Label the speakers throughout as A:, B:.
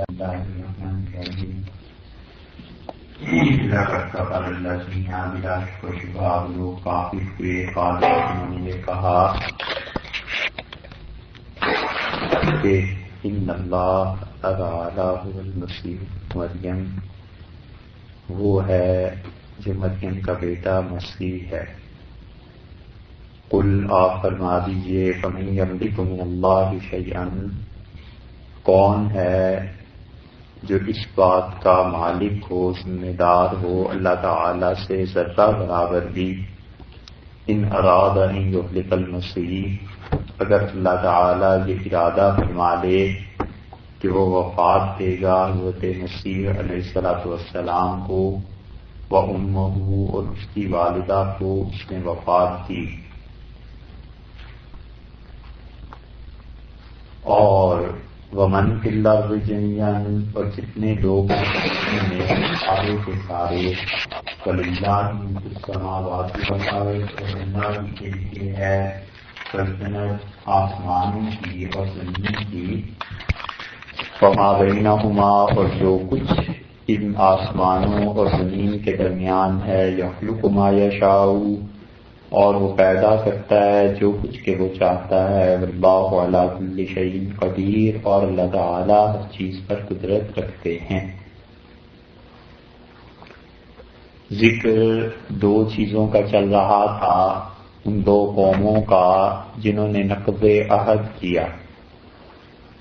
A: الله الرحمن الرحیم لقد كفر الذين بلا شبہ لوگ کافر ہوئے قالوا انہوں نے کہا کہ ان اللہ تعالی هو المسیح مریم وہ ہے جو مریم کا بیٹا مسیح ہے۔ قل آپ فرما دیجئے فمن یملک من اللہ شیئا، کون ہے جو اس بات کا مالک ہو، ذمہ دار ہو اللہ تعالی سے ذرہ برابر بھی، ان اراد ان یہلک المسیح، اگر اللہ تعالی یہ ارادہ فرما لے کہ وہ وفات دے گا حضرت مسیح علیہ السلام کو، وامہ اور اس کی والدہ کو اس نے وفات دی، اور ومن فی الارض جميعا اور جتنے لوگ میں سارے کے سارے، وللہ ملک السماوات والارض اور اللہ کے لیے ہے سلطنت آسمانوں کی اور زمین کی، وما بینہما اور جو کچھ ان آسمانوں اور زمین کے درمیان ہے، یخلق ما یشاء اور وہ پیدا کرتا ہے جو کچھ کہ وہ چاہتا ہے، واللہ علی کل شیء قدیر اور اللہ تعالی ہر چیز پر قدرت رکھتے ہیں۔ ذکر دو چیزوں کا چل رہا تھا، ان دو قوموں کا جنہوں نے نقض عہد کیا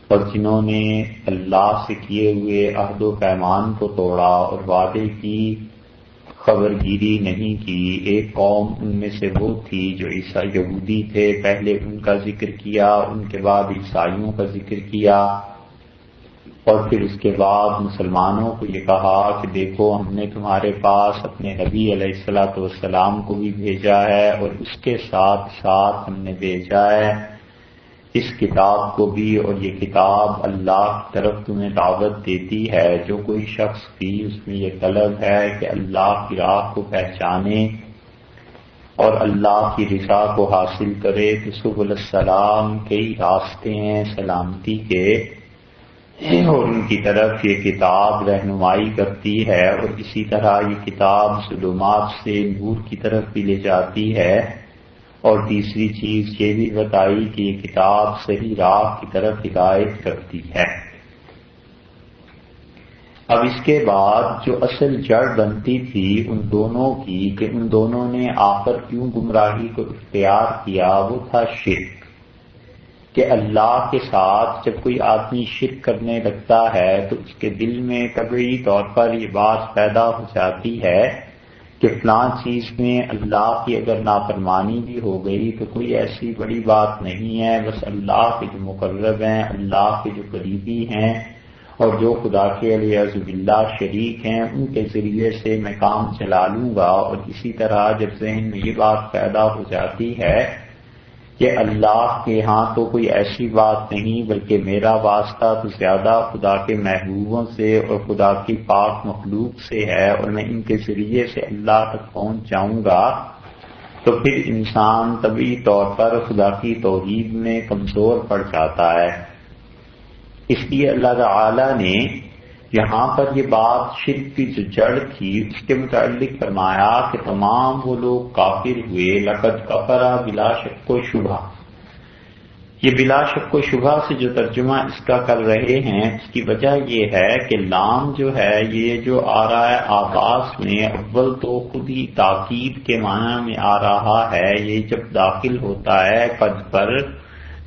A: اور جنہوں نے اللہ سے کیے ہوئے عہد و پیمان کو توڑا اور وعدے کی خبر گیری نہیں کی۔ ایک قوم ان میں سے وہ تھی جو یہودی تھے، پہلے ان کا ذکر کیا، ان کے بعد عیسائیوں کا ذکر کیا، اور پھر اس کے بعد مسلمانوں کو یہ کہا کہ دیکھو ہم نے تمہارے پاس اپنے نبی علیہ السلام کو بھی بھیجا ہے، اور اس کے ساتھ ساتھ ہم نے بھیجا ہے اس کتاب کو بھی، اور یہ کتاب اللہ کی طرف تمہیں دعوت دیتی ہے۔ جو کوئی شخص بھی اس میں یہ طلب ہے کہ اللہ کی راہ کو پہچانے اور اللہ کی رضا کو حاصل کرے تو سبل السلام کئی راستے ہیں سلامتی کے، اور ان کی طرف یہ کتاب رہنمائی کرتی ہے، اور اسی طرح یہ کتاب ظلمات سے نور کی طرف بھی لے جاتی ہے، اور تیسری چیز یہ بھی بتائی کہ یہ کتاب صحیح راہ کی طرف ہدایت کرتی ہے۔ اب اس کے بعد جو اصل جڑ بنتی تھی ان دونوں کی کہ ان دونوں نے آخر کیوں گمراہی کو اختیار کیا، وہ تھا شرک، کہ اللہ کے ساتھ جب کوئی آدمی شرک کرنے لگتا ہے تو اس کے دل میں طبعی طور پر یہ بات پیدا ہو جاتی ہے کہ فلاں چیز میں اللہ کی اگر نافرمانی بھی ہو گئی تو کوئی ایسی بڑی بات نہیں ہے، بس اللہ کے جو مقرب ہیں، اللہ کے جو قریبی ہیں اور جو خدا کے علیہ باللہ شریک ہیں ان کے ذریعے سے میں کام چلا لوں گا۔ اور اسی طرح جب ذہن میں یہ بات پیدا ہو جاتی ہے کہ اللہ کے ہاں تو کوئی ایسی بات نہیں بلکہ میرا واسطہ تو زیادہ خدا کے محبوبوں سے اور خدا کی پاک مخلوق سے ہے، اور میں ان کے ذریعے سے اللہ تک پہنچ جاؤں گا، تو پھر انسان طبعی طور پر خدا کی توحید میں کمزور پڑ جاتا ہے۔ اس لیے اللہ تعالی نے یہاں پر یہ بات شرک کی جو جڑ تھی اس کے متعلق فرمایا کہ تمام وہ لوگ کافر ہوئے، لقد کفر بلا شک و شبہ۔ یہ بلا شک و شبہ سے جو ترجمہ اس کا کر رہے ہیں اس کی وجہ یہ ہے کہ لام جو ہے یہ جو آ رہا ہے آغاز میں، اول تو خود ہی تاکید کے معنی میں آ رہا ہے، یہ جب داخل ہوتا ہے قد پر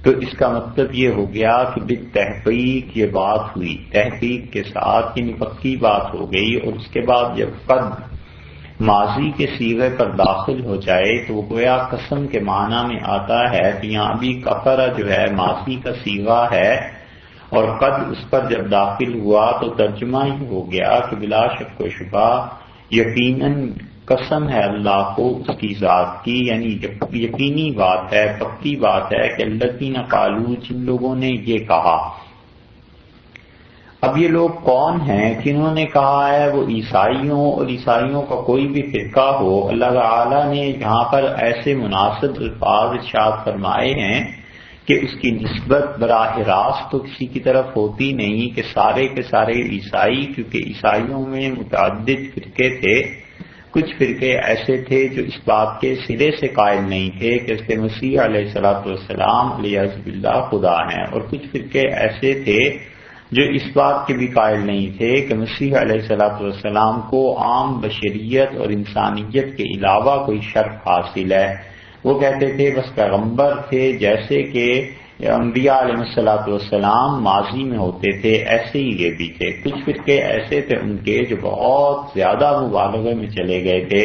A: تو اس کا مطلب یہ ہو گیا کہ بالتحقیق یہ بات ہوئی، تحقیق کے ساتھ یعنی پکی بات ہو گئی، اور اس کے بعد جب قد ماضی کے صیغے پر داخل ہو جائے تو وہ گویا قسم کے معنی میں آتا ہے کہ یہاں ابھی کفر جو ہے ماضی کا صیغہ ہے، اور قد اس پر جب داخل ہوا تو ترجمہ ہی ہو گیا کہ بلا شک و شبہ یقیناً قسم ہے اللہ کو اس کی ذات کی، یعنی یقینی بات ہے، پکی بات ہے کہ الذین قالوا جن لوگوں نے یہ کہا۔ اب یہ لوگ کون ہیں جنہوں نے کہا ہے؟ وہ عیسائیوں اور عیسائیوں کا کوئی بھی فرقہ ہو، اللہ تعالی نے یہاں پر ایسے مناسب الفاظ ارشاد فرمائے ہیں کہ اس کی نسبت براہ راست تو کسی کی طرف ہوتی نہیں کہ سارے کے سارے عیسائی، کیونکہ عیسائیوں میں متعدد فرقے تھے، کچھ فرقے ایسے تھے جو اس بات کے سرے سے قائل نہیں تھے کہ اس کے مسیح علیہ الصلوۃ والسلام علیہ باللہ خدا ہیں، اور کچھ فرقے ایسے تھے جو اس بات کے بھی قائل نہیں تھے کہ مسیح علیہ الصلوۃ والسلام کو عام بشریت اور انسانیت کے علاوہ کوئی شرف حاصل ہے۔ وہ کہتے تھے بس پیغمبر تھے، جیسے کہ انبیاء علیہ الصلوۃ والسلام ماضی میں ہوتے تھے ایسے ہی یہ بھی تھے۔ کچھ فرقے ایسے تھے ان کے جو بہت زیادہ مبالغے میں چلے گئے تھے،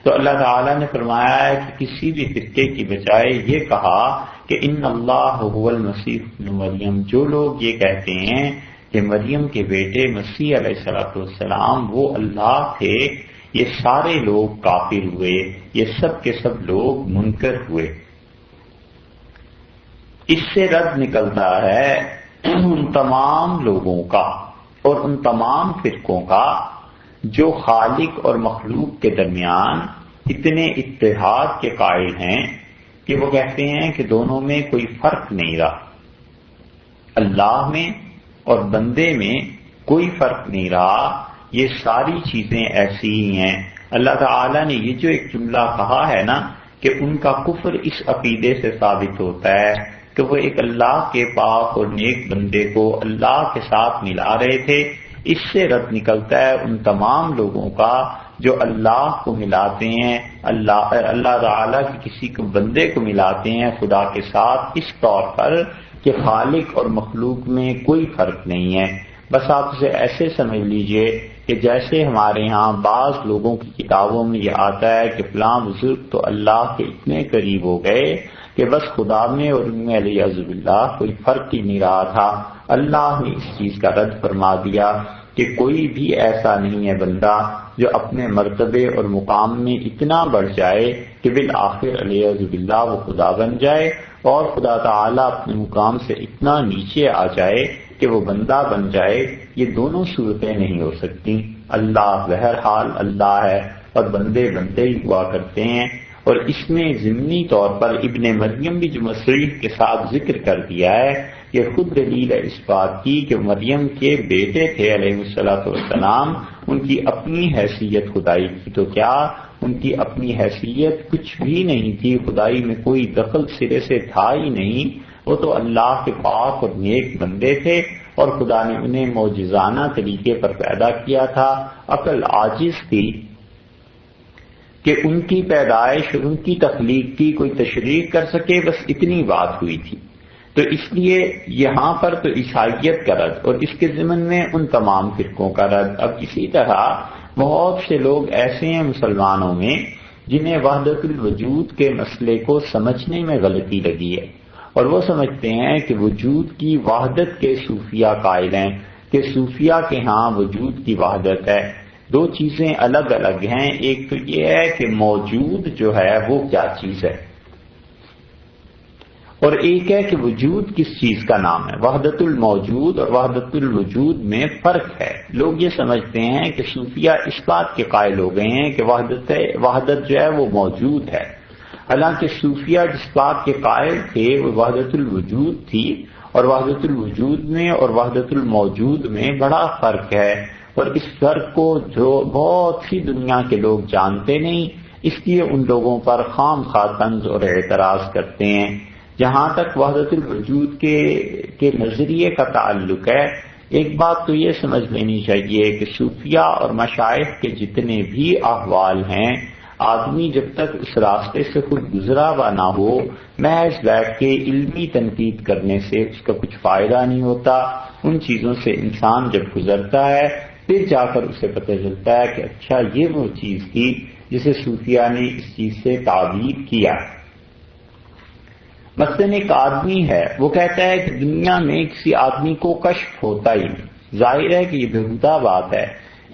A: تو اللہ تعالیٰ نے فرمایا ہے کہ کسی بھی فرقے کی بجائے یہ کہا کہ ان اللہ هو المسیح ابن مریم، جو لوگ یہ کہتے ہیں کہ مریم کے بیٹے مسیح علیہ الصلوۃ والسلام وہ اللہ تھے، یہ سارے لوگ کافر ہوئے، یہ سب کے سب لوگ منکر ہوئے۔ اس سے رد نکلتا ہے ان تمام لوگوں کا اور ان تمام فرقوں کا جو خالق اور مخلوق کے درمیان اتنے اتحاد کے قائل ہیں کہ وہ کہتے ہیں کہ دونوں میں کوئی فرق نہیں رہا، اللہ میں اور بندے میں کوئی فرق نہیں رہا، یہ ساری چیزیں ایسی ہی ہیں۔ اللہ تعالیٰ نے یہ جو ایک جملہ کہا ہے نا کہ ان کا کفر اس عقیدے سے ثابت ہوتا ہے کہ وہ ایک اللہ کے پاک اور نیک بندے کو اللہ کے ساتھ ملا رہے تھے، اس سے رد نکلتا ہے ان تمام لوگوں کا جو اللہ کو ملاتے ہیں، اللہ تعالیٰ کی کسی کو بندے کو ملاتے ہیں خدا کے ساتھ اس طور پر کہ خالق اور مخلوق میں کوئی فرق نہیں ہے۔ بس آپ اسے ایسے سمجھ لیجئے کہ جیسے ہمارے ہاں بعض لوگوں کی کتابوں میں یہ آتا ہے کہ فلاں بزرگ تو اللہ کے اتنے قریب ہو گئے کہ بس خدا میں اور ان میں علیہ باللہ کوئی فرق ہی نہیں رہا تھا۔ اللہ نے اس چیز کا رد فرما دیا کہ کوئی بھی ایسا نہیں ہے بندہ جو اپنے مرتبے اور مقام میں اتنا بڑھ جائے کہ بالآخر علیہ باللہ وہ خدا بن جائے، اور خدا تعالیٰ اپنے مقام سے اتنا نیچے آ جائے کہ وہ بندہ بن جائے۔ یہ دونوں صورتیں نہیں ہو سکتی۔ اللہ بہرحال اللہ ہے اور بندے بندے ہی ہوا کرتے ہیں، اور اس میں ضمنی طور پر ابن مریم بھی جو مسیح کے ساتھ ذکر کر دیا ہے یہ خود دلیل ہے اس بات کی کہ مریم کے بیٹے تھے علیہ الصلوۃ والسلام، ان کی اپنی حیثیت خدائی کی تو کیا، ان کی اپنی حیثیت کچھ بھی نہیں تھی، خدائی میں کوئی دخل سرے سے تھا ہی نہیں، وہ تو اللہ کے پاک اور نیک بندے تھے اور خدا نے انہیں معجزانہ طریقے پر پیدا کیا تھا۔ عقل عاجز تھی کہ ان کی پیدائش اور ان کی تخلیق کی کوئی تشریح کر سکے، بس اتنی بات ہوئی تھی۔ تو اس لیے یہاں پر تو عیسائیت کا رد اور اس کے ضمن میں ان تمام فرقوں کا رد۔ اب اسی طرح بہت سے لوگ ایسے ہیں مسلمانوں میں جنہیں وحدت الوجود کے مسئلے کو سمجھنے میں غلطی لگی ہے، اور وہ سمجھتے ہیں کہ وجود کی وحدت کے صوفیہ قائل ہیں کہ صوفیہ کے ہاں وجود کی وحدت ہے۔ دو چیزیں الگ الگ ہیں، ایک تو یہ ہے کہ موجود جو ہے وہ کیا چیز ہے، اور ایک ہے کہ وجود کس چیز کا نام ہے۔ وحدت الموجود اور وحدت الوجود میں فرق ہے۔ لوگ یہ سمجھتے ہیں کہ صوفیہ اس بات کے قائل ہو گئے ہیں کہ وحدت جو ہے وہ موجود ہے، حالانکہ صوفیہ جس بات کے قائل تھے وہ وحدت الوجود تھی، اور وحدت الوجود میں اور وحدت الموجود میں بڑا فرق ہے، اور اس فرق کو جو بہت سی دنیا کے لوگ جانتے نہیں، اس لیے ان لوگوں پر خام خواہ طنز اور اعتراض کرتے ہیں۔ جہاں تک وحدت الوجود کے نظریے کا تعلق ہے، ایک بات تو یہ سمجھ لینی چاہیے کہ صوفیہ اور مشائخ کے جتنے بھی احوال ہیں، آدمی جب تک اس راستے سے خود گزرا ہوا نہ ہو، محض بیٹھ کے علمی تنقید کرنے سے اس کا کچھ فائدہ نہیں ہوتا۔ ان چیزوں سے انسان جب گزرتا ہے پھر جا کر اسے پتہ چلتا ہے کہ اچھا یہ وہ چیز تھی جسے صوفیہ نے اس چیز سے تعبیر کیا۔ مثلاً ایک آدمی ہے، وہ کہتا ہے کہ دنیا میں کسی آدمی کو کشف ہوتا ہی نہیں۔ ظاہر ہے کہ یہ بےہودہ بات ہے،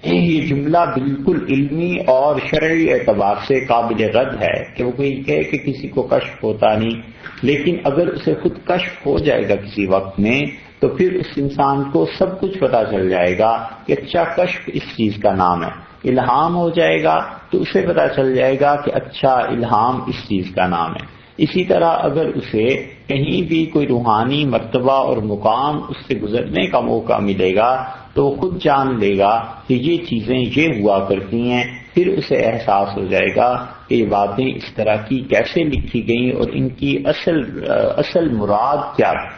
A: یہ جملہ بالکل علمی اور شرعی اعتبار سے قابل رد ہے کہ وہ کوئی کہے کہ کسی کو کشف ہوتا نہیں، لیکن اگر اسے خود کشف ہو جائے گا کسی وقت میں تو پھر اس انسان کو سب کچھ پتا چل جائے گا کہ اچھا کشف اس چیز کا نام ہے۔ الہام ہو جائے گا تو اسے پتا چل جائے گا کہ اچھا الہام اس چیز کا نام ہے۔ اسی طرح اگر اسے کہیں بھی کوئی روحانی مرتبہ اور مقام اس سے گزرنے کا موقع ملے گا تو وہ خود جان لے گا کہ یہ چیزیں یہ ہوا کرتی ہیں، پھر اسے احساس ہو جائے گا کہ یہ باتیں اس طرح کی کیسے لکھی گئیں اور ان کی اصل مراد کیا ہے۔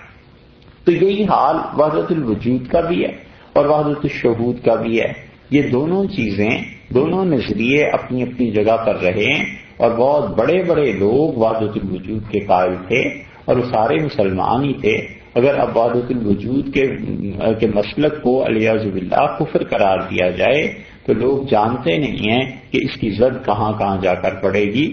A: تو یہی حال وحدت الوجود کا بھی ہے اور وحدت الشہود کا بھی ہے۔ یہ دونوں چیزیں، دونوں نظریے اپنی اپنی جگہ پر رہے ہیں، اور بہت بڑے بڑے لوگ وحدت الوجود کے قائل تھے اور وہ سارے مسلمان ہی تھے۔ اگر اب وحدت الوجود کے مسلک کو علیاذ باللہ کفر قرار دیا جائے تو لوگ جانتے نہیں ہیں کہ اس کی زد کہاں کہاں جا کر پڑے گی۔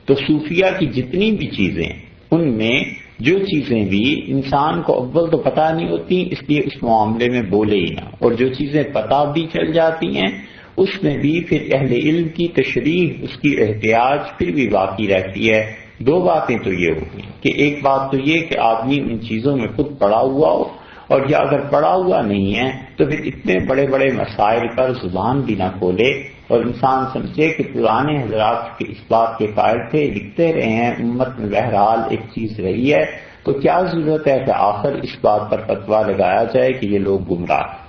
A: تو صوفیہ کی جتنی بھی چیزیں، ان میں جو چیزیں بھی انسان کو اول تو پتہ نہیں ہوتی، اس لیے اس معاملے میں بولے ہی نہ، اور جو چیزیں پتہ بھی چل جاتی ہیں اس میں بھی پھر اہل علم کی تشریح، اس کی احتیاج پھر بھی باقی رہتی ہے۔ دو باتیں تو یہ ہوگی کہ ایک بات تو یہ کہ آدمی ان چیزوں میں خود پڑا ہوا ہو، اور یا اگر پڑا ہوا نہیں ہے تو پھر اتنے بڑے بڑے مسائل پر زبان بھی نہ کھولے، اور انسان سمجھے کہ پرانے حضرات کے اس بات کے قائل تھے، لکھتے رہے ہیں، امت میں بہرحال ایک چیز رہی ہے، تو کیا ضرورت ہے کہ آخر اس بات پر فتویٰ لگایا جائے کہ یہ لوگ گمراہ ہیں۔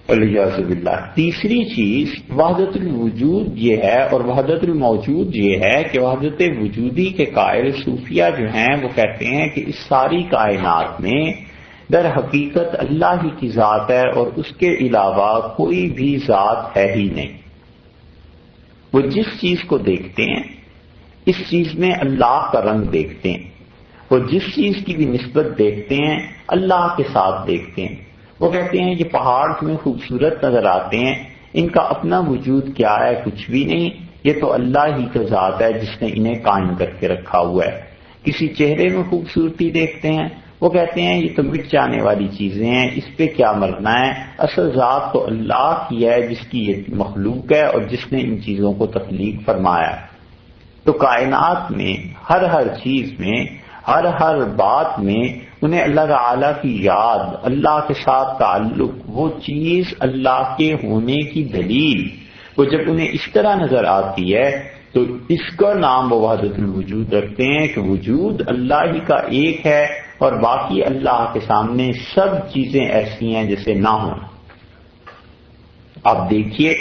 A: والعیاذ باللہ۔ تیسری چیز وحدت الوجود یہ ہے اور وحدت الموجود یہ ہے کہ وحدت وجودی کے قائل صوفیہ جو ہیں وہ کہتے ہیں کہ اس ساری کائنات میں در حقیقت اللہ ہی کی ذات ہے اور اس کے علاوہ کوئی بھی ذات ہے ہی نہیں۔ وہ جس چیز کو دیکھتے ہیں اس چیز میں اللہ کا رنگ دیکھتے ہیں، وہ جس چیز کی بھی نسبت دیکھتے ہیں اللہ کے ساتھ دیکھتے ہیں۔ وہ کہتے ہیں یہ پہاڑ تمہیں خوبصورت نظر آتے ہیں، ان کا اپنا وجود کیا ہے؟ کچھ بھی نہیں، یہ تو اللہ ہی کا ذات ہے جس نے انہیں قائم کر کے رکھا ہوا ہے۔ کسی چہرے میں خوبصورتی دیکھتے ہیں، وہ کہتے ہیں یہ تو مٹ جانے والی چیزیں ہیں، اس پہ کیا مرنا ہے، اصل ذات تو اللہ کی ہے جس کی یہ مخلوق ہے اور جس نے ان چیزوں کو تخلیق فرمایا ہے۔ تو کائنات میں ہر چیز میں، ہر بات میں انہیں اللہ تعالیٰ کی یاد، اللہ کے ساتھ تعلق، وہ چیز اللہ کے ہونے کی دلیل، وہ جب انہیں اس طرح نظر آتی ہے تو اس کا نام وہ وحدت الوجود رکھتے ہیں کہ وجود اللہ ہی کا ایک ہے اور باقی اللہ کے سامنے سب چیزیں ایسی ہیں جیسے نہ ہوں۔ آپ دیکھیے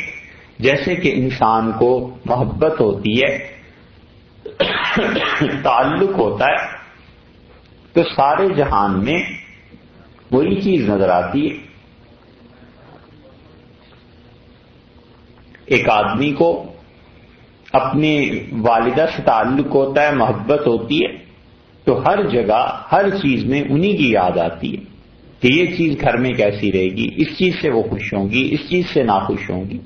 A: جیسے کہ انسان کو محبت ہوتی ہے، تعلق ہوتا ہے، تو سارے جہان میں وہی چیز نظر آتی ہے۔ ایک آدمی کو اپنی والدہ سے تعلق ہوتا ہے، محبت ہوتی ہے، تو ہر جگہ ہر چیز میں انہی کی یاد آتی ہے کہ یہ چیز گھر میں کیسی رہے گی، اس چیز سے وہ خوش ہوں گی، اس چیز سے ناخوش ہوں گی۔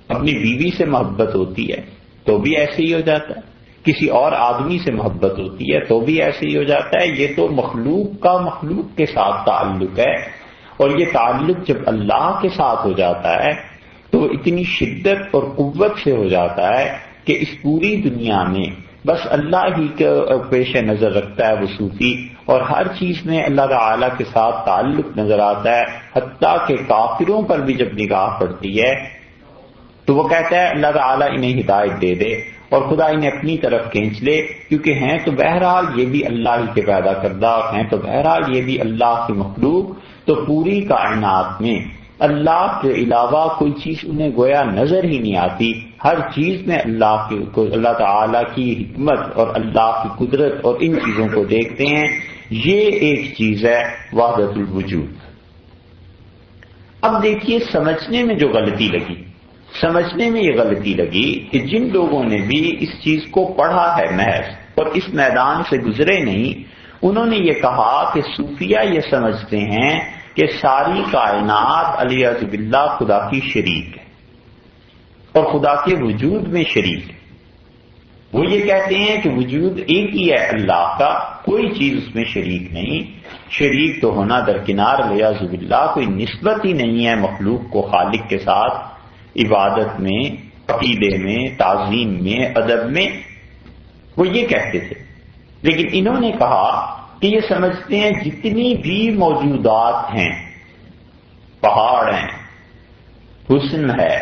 A: اپنی بیوی سے محبت ہوتی ہے تو بھی ایسے ہی ہو جاتا ہے، کسی اور آدمی سے محبت ہوتی ہے تو بھی ایسے ہی ہو جاتا ہے۔ یہ تو مخلوق کا مخلوق کے ساتھ تعلق ہے، اور یہ تعلق جب اللہ کے ساتھ ہو جاتا ہے تو اتنی شدت اور قوت سے ہو جاتا ہے کہ اس پوری دنیا میں بس اللہ ہی کے پیش نظر رکھتا ہے وہ صوفی، اور ہر چیز میں اللہ تعالیٰ کے ساتھ تعلق نظر آتا ہے، حتیٰ کہ کافروں پر بھی جب نگاہ پڑتی ہے تو وہ کہتا ہے اللہ تعالیٰ انہیں ہدایت دے دے اور خدا انہیں اپنی طرف کھینچ لے، کیونکہ ہیں تو بہرحال یہ بھی اللہ ہی کے پیدا کردہ، ہیں تو بہرحال یہ بھی اللہ کی مخلوق۔ تو پوری کائنات میں اللہ کے علاوہ کوئی چیز انہیں گویا نظر ہی نہیں آتی، ہر چیز میں اللہ تعالیٰ کی حکمت اور اللہ کی قدرت اور ان چیزوں کو دیکھتے ہیں۔ یہ ایک چیز ہے وحدت الوجود۔ اب دیکھیے سمجھنے میں جو غلطی لگی، سمجھنے میں یہ غلطی لگی کہ جن لوگوں نے بھی اس چیز کو پڑھا ہے محض اور اس میدان سے گزرے نہیں، انہوں نے یہ کہا کہ صوفیہ یہ سمجھتے ہیں کہ ساری کائنات علیہ باللہ خدا کی شریک ہے اور خدا کے وجود میں شریک ہے۔ وہ یہ کہتے ہیں کہ وجود ایک ہی ہے اللہ کا، کوئی چیز اس میں شریک نہیں، شریک تو ہونا درکنار علیہ باللہ، کوئی نسبت ہی نہیں ہے مخلوق کو خالق کے ساتھ، عبادت میں، عقیدے میں، تعظیم میں، ادب میں، وہ یہ کہتے تھے۔ لیکن انہوں نے کہا کہ یہ سمجھتے ہیں جتنی بھی موجودات ہیں، پہاڑ ہیں، حسن ہے،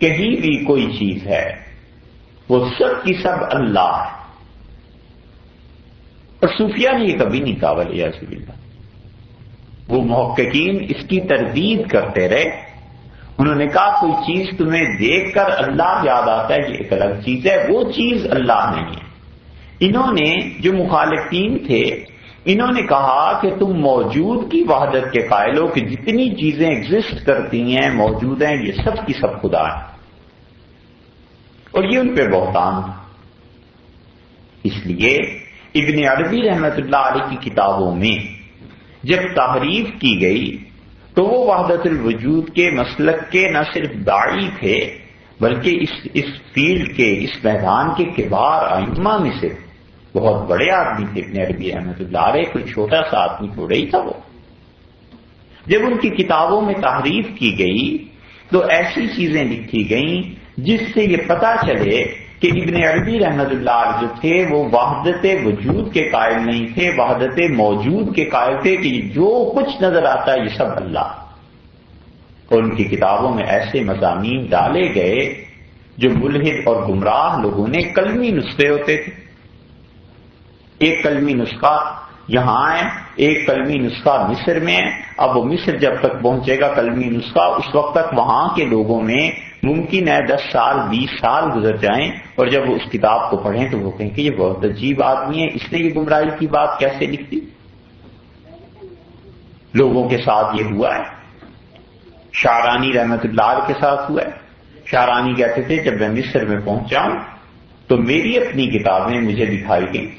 A: کہیں بھی کوئی چیز ہے، وہ سب کی سب اللہ ہے. اور صوفیہ نے یہ کبھی نہیں کہا ولیعذ باللہ. وہ محققین اس کی تردید کرتے رہے. انہوں نے کہا کوئی چیز تمہیں دیکھ کر اللہ یاد آتا ہے یہ ایک الگ چیز ہے، وہ چیز اللہ نہیں ہے. انہوں نے جو مخالفین تھے انہوں نے کہا کہ تم موجود کی وحدت کے قائل ہو کہ جتنی چیزیں ایگزسٹ کرتی ہیں موجود ہیں یہ سب کی سب خدا ہے، اور یہ ان پہ بہتان تھا. اس لیے ابن عربی رحمۃ اللہ علیہ کی کتابوں میں جب تحریف کی گئی تو وہ وحدت الوجود کے مسلک کے نہ صرف داعی تھے بلکہ اس فیلڈ کے، اس میدان کے کبار ائمہ میں سے بہت بڑے آدمی تھے. ابن عربی رحمۃ اللہ علیہ کوئی چھوٹا سا آدمی تھوڑا ہی تھا. وہ جب ان کی کتابوں میں تحریف کی گئی تو ایسی چیزیں لکھی گئیں جس سے یہ پتہ چلے کہ ابن عربی رحمۃ اللہ علیہ جو تھے وہ وحدت وجود کے قائل نہیں تھے، وحدت موجود کے قائل تھے کہ جو کچھ نظر آتا ہے یہ سب اللہ. اور ان کی کتابوں میں ایسے مضامین ڈالے گئے جو ملحد اور گمراہ لوگوں نے کلمی نسخے ہوتے تھے. ایک کلمی نسخہ یہاں ہے، ایک کلمی نسخہ مصر میں ہے. اب وہ مصر جب تک پہنچے گا کلمی نسخہ اس وقت تک وہاں کے لوگوں میں ممکن ہے 10 سال 20 سال گزر جائیں، اور جب وہ اس کتاب کو پڑھیں تو وہ کہیں کہ یہ بہت عجیب آدمی ہے، اس نے یہ گمراہی کی بات کیسے لکھی. لوگوں کے ساتھ یہ ہوا ہے. شعرانی رحمت اللہ علیہ کے ساتھ ہوا ہے. شعرانی کہتے تھے جب میں مصر میں پہنچا ہوں تو میری اپنی کتابیں مجھے دکھائی گئیں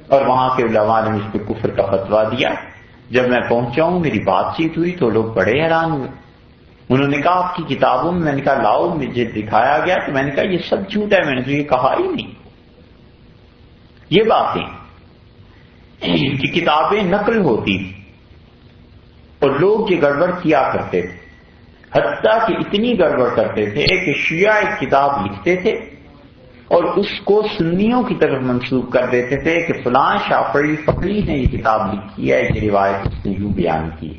A: اور وہاں کے علماء نے مجھ پہ کفر کا فتویٰ دیا. جب میں پہنچا ہوں میری بات چیت ہوئی تو لوگ بڑے حیران ہوئے. انہوں نے کہا آپ کی کتابوں میں نے کہا لاؤ مجھے دکھایا گیا تو میں نے کہا یہ سب جھوٹ ہے، میں نے تو یہ کہا ہی نہیں. یہ باتیں کہ کتابیں نقل ہوتی تھی اور لوگ یہ گڑبڑ کیا کرتے تھے، حتیٰ کہ اتنی گڑبڑ کرتے تھے کہ شیعہ ایک کتاب لکھتے تھے اور اس کو سنیوں کی طرف منسوب کر دیتے تھے کہ فلاں شافعی فقیہ نے یہ کتاب لکھی ہے، یہ روایت اس نے یوں بیان کی.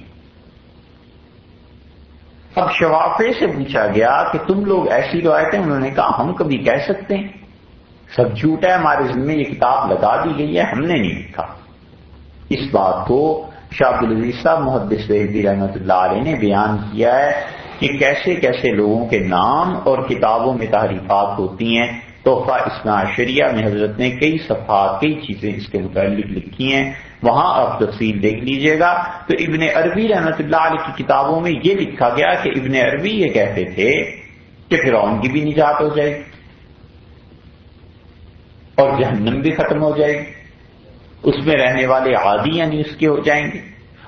A: اب شوافع سے پوچھا گیا کہ تم لوگ ایسی روایتیں، انہوں نے کہا ہم کبھی کہہ سکتے ہیں؟ سب جھوٹ ہے، ہمارے ذمے یہ کتاب لگا دی گئی ہے، ہم نے نہیں لکھا. اس بات کو شاہ عبدالعزیز صاحب محدث دہلوی رحمۃ اللہ علیہ نے بیان کیا ہے کہ کیسے کیسے لوگوں کے نام اور کتابوں میں تحریفات ہوتی ہیں. تحفہ اثنا عشریہ میں حضرت نے کئی صفحات کئی چیزیں اس کے متعلق لکھی ہیں، وہاں آپ تفصیل دیکھ لیجئے گا. تو ابن عربی رحمۃ اللہ علیہ کی کتابوں میں یہ لکھا گیا کہ ابن عربی یہ کہتے تھے کہ فرعون کی بھی نجات ہو جائے گی اور جہنم بھی ختم ہو جائے گی، اس میں رہنے والے عادی یعنی اس کے ہو جائیں گے.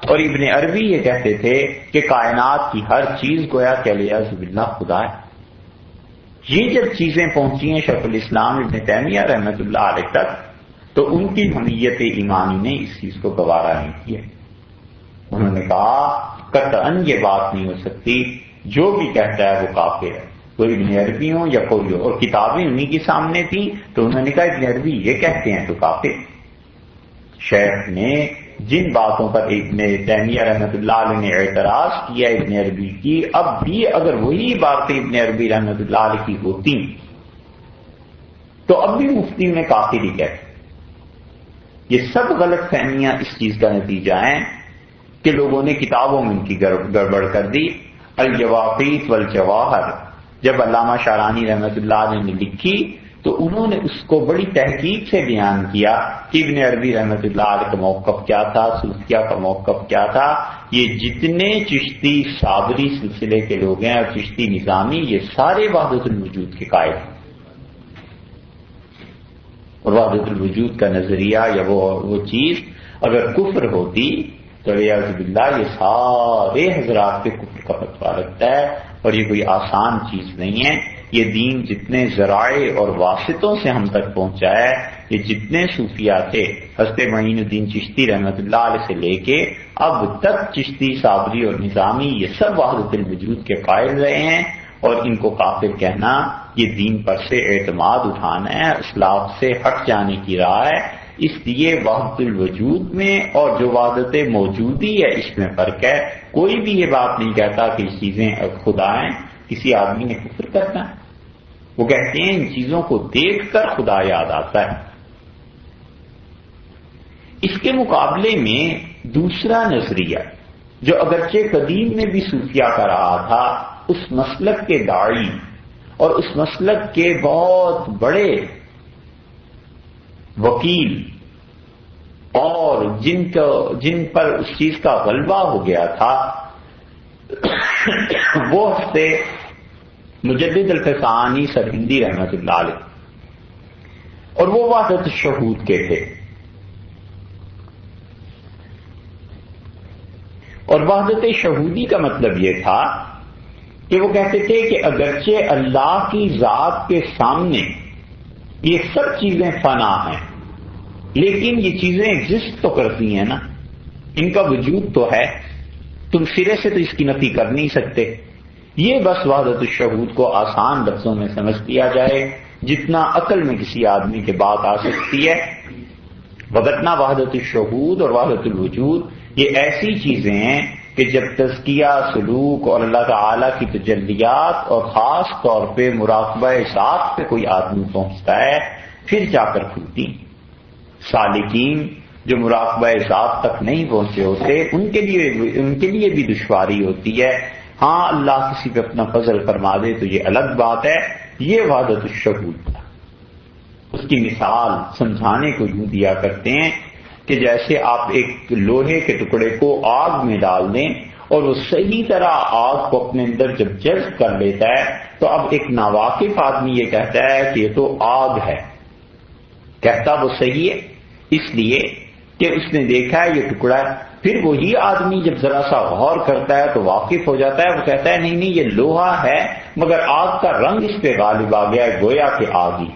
A: اور ابن عربی یہ کہتے تھے کہ کائنات کی ہر چیز گویا کہ علیہ باللہ خدا ہے. یہ جب چیزیں پہنچی ہیں شیخ الاسلام ابن تیمیہ رحمۃ اللہ علیہ تک تو ان کی حمیت ایمانی نے اس چیز کو گوارا نہیں کیا. انہوں نے کہا قطعاً یہ بات نہیں ہو سکتی، جو بھی کہتا ہے وہ کافر ہے، کوئی ابن عربی ہو یا کوئی ہو. اور کتابیں انہی کے سامنے تھیں تو انہوں نے کہا ابن عربی یہ کہتے ہیں تو کافر. شیخ نے جن باتوں پر ابن تیمیہ رحمۃ اللہ علیہ نے اعتراض کیا ابن عربی کی، اب بھی اگر وہی باتیں ابن عربی رحمۃ اللہ علیہ کی ہوتی تو اب بھی مفتی انہیں کافر ہی کہتے. یہ سب غلط فہمیاں اس چیز کا نتیجہ ہیں کہ لوگوں نے کتابوں میں ان کی گڑبڑ کر دی. الجواقیت والجواہر جب علامہ شعرانی رحمۃ اللہ علیہ نے لکھی تو انہوں نے اس کو بڑی تحقیق سے بیان کیا کہ ابن عربی رحمۃ اللہ علیہ کا موقف کیا تھا، صوفیہ کا موقف کیا تھا. یہ جتنے چشتی صابری سلسلے کے لوگ ہیں اور چشتی نظامی یہ سارے وحدت الوجود کے قائل ہیں. اور وحدت الوجود کا نظریہ یا وہ چیز اگر کفر ہوتی تو ریاض باللہ یہ سارے حضرات پہ کفر کا فتویٰ رکھتا ہے. اور یہ کوئی آسان چیز نہیں ہے. یہ دین جتنے ذرائع اور واسطوں سے ہم تک پہنچا ہے، یہ جتنے صوفیہ تھے حضرت معین الدین چشتی رحمۃ اللہ علیہ سے لے کے اب تک چشتی صابری اور نظامی یہ سب وحدت الوجود کے قائل رہے ہیں. اور ان کو کافر کہنا یہ دین پر سے اعتماد اٹھانا ہے، اسلاف سے ہٹ جانے کی راہ ہے. اس لیے وحدت الوجود میں اور جو وحدت موجودی ہے اس میں فرق ہے. کوئی بھی یہ بات نہیں کہتا کہ یہ چیزیں خدا ہیں. کسی آدمی نے کفر کرنا ہے، وہ کہتے ہیں ان چیزوں کو دیکھ کر خدا یاد آتا ہے۔ اس کے مقابلے میں دوسرا نظریہ جو اگرچہ قدیم میں بھی صوفیہ کا رہا تھا، اس مسلک کے داعی اور اس مسلک کے بہت بڑے وکیل اور جن پر اس چیز کا غلبہ ہو گیا تھا، وہ تھے مجدد الفسانی سرہندی رحمۃ اللہ علیہ، اور وہ وحدت الشہود کے تھے۔ اور وحدت شہودی کا مطلب یہ تھا کہ وہ کہتے تھے کہ اگرچہ اللہ کی ذات کے سامنے یہ سب چیزیں فنا ہیں، لیکن یہ چیزیں ایگزسٹ تو کرتی ہیں نا، ان کا وجود تو ہے، تم سرے سے تو اس کی نفی کر نہیں سکتے۔ یہ بس وحدت الشہود کو آسان لفظوں میں سمجھ لیا جائے، جتنا عقل میں کسی آدمی کے بات آ سکتی ہے، وگرنہ وحدت الشہود اور وحدت الوجود یہ ایسی چیزیں ہیں کہ جب تزکیہ، سلوک اور اللہ تعالی کی تجلیات اور خاص طور پہ مراقبہ ذات پہ کوئی آدمی پہنچتا ہے پھر جا کر کھلتی۔ سالکین جو مراقبہ ذات تک نہیں پہنچے ہوتے ان کے لیے بھی دشواری ہوتی ہے۔ ہاں اللہ کسی پہ اپنا فضل فرما دے تو یہ الگ بات ہے۔ یہ وحدت الشہود تھا۔ اس کی مثال سمجھانے کو یوں دیا کرتے ہیں کہ جیسے آپ ایک لوہے کے ٹکڑے کو آگ میں ڈال دیں اور وہ صحیح طرح آگ کو اپنے اندر جب جذب کر لیتا ہے تو اب ایک ناواقف آدمی یہ کہتا ہے کہ یہ تو آگ ہے، کہتا وہ صحیح ہے اس لیے کہ اس نے دیکھا ہے یہ ٹکڑا ہے۔ پھر وہی آدمی جب ذرا سا غور کرتا ہے تو واقف ہو جاتا ہے، وہ کہتا ہے نہیں نہیں یہ لوہا ہے مگر آگ کا رنگ اس پہ غالب آ گیا ہے، گویا کہ آگ ہی۔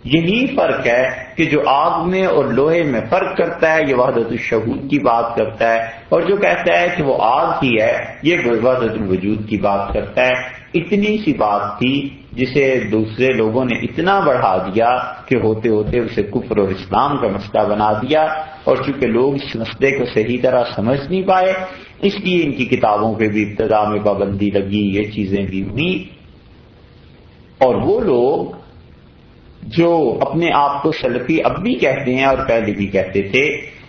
A: یہی فرق ہے کہ جو آگ میں اور لوہے میں فرق کرتا ہے یہ وحدت الشہود کی بات کرتا ہے، اور جو کہتا ہے کہ وہ آگ ہی ہے یہ وحدت الوجود کی بات کرتا ہے۔ اتنی سی بات تھی جسے دوسرے لوگوں نے اتنا بڑھا دیا کہ ہوتے ہوتے اسے کفر اور اسلام کا مسئلہ بنا دیا، اور چونکہ لوگ اس مسئلے کو صحیح طرح سمجھ نہیں پائے اس لیے ان کی کتابوں پہ بھی ابتدا میں پابندی لگی، یہ چیزیں بھی ہوئی۔ اور وہ لوگ جو اپنے آپ کو سلفی اب بھی کہتے ہیں اور پہلے بھی کہتے تھے،